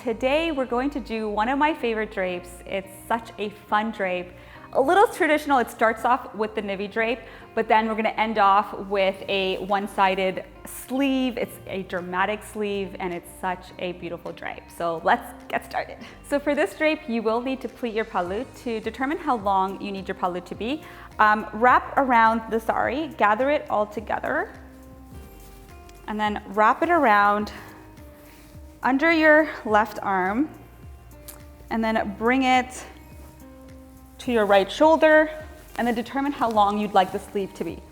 today we're going to do one of my favorite drapes. It's such a fun drape. A little traditional, it starts off with the navy drape, but then we're gonna end off with a one-sided sleeve. It's a dramatic sleeve and it's such a beautiful drape. So let's get started. So for this drape, you will need to pleat your pallu. To determine how long you need your pallu to be, wrap around the sari, gather it all together, and then wrap it around under your left arm, and then bring it to your right shoulder, and then determine how long you'd like the sleeve to be.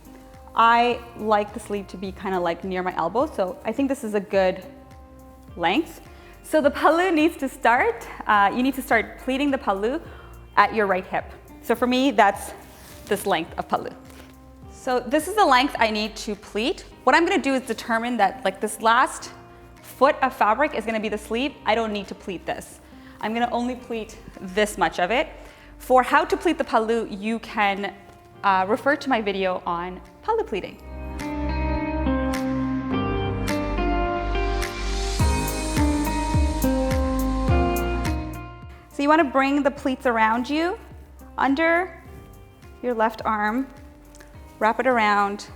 I like the sleeve to be kind of like near my elbow, so I think this is a good length. So the pallu needs to start, you need to start pleating the pallu at your right hip. So for me, that's this length of pallu. So this is the length I need to pleat. What I'm gonna do is determine that like this last foot of fabric is gonna be the sleeve. I don't need to pleat this. I'm gonna only pleat this much of it. For how to pleat the pallu, you can refer to my video on pallu pleating. So you want to bring the pleats around you, under your left arm, wrap it around,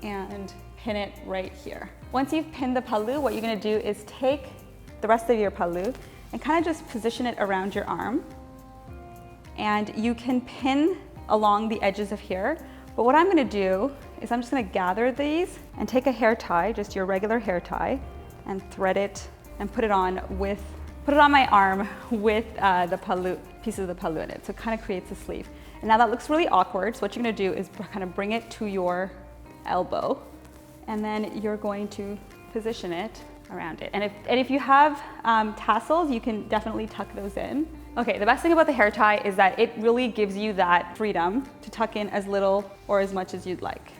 and pin it right here. Once you've pinned the pallu, what you're going to do is take the rest of your pallu and kind of just position it around your arm. And you can pin along the edges of here. But what I'm gonna do is I'm just gonna gather these and take a hair tie, just your regular hair tie, and thread it and put it on my arm with the pallu, pieces of the pallu in it. So it kind of creates a sleeve. And now that looks really awkward. So what you're gonna do is kind of bring it to your elbow, and then you're going to position it around it. And if you have tassels, you can definitely tuck those in. Okay, the best thing about the hair tie is that it really gives you that freedom to tuck in as little or as much as you'd like.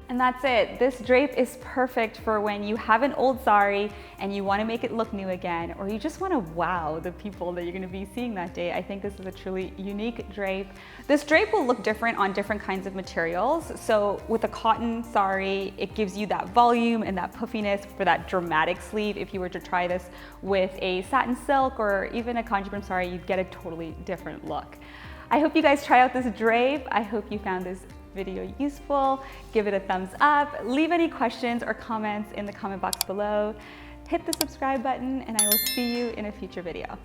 And that's it. This drape is perfect for when you have an old sari and you want to make it look new again, or you just want to wow the people that you're going to be seeing that day. I think this is a truly unique drape. This drape will look different on different kinds of materials. So with a cotton sari, it gives you that volume and that puffiness for that dramatic sleeve. If you were to try this with a satin silk or even a Kanjipuram sari, you'd get a totally different look. I hope you guys try out this drape. I hope you found this video useful. Give it a thumbs up. Leave any questions or comments in the comment box below. Hit the subscribe button, and I will see you in a future video.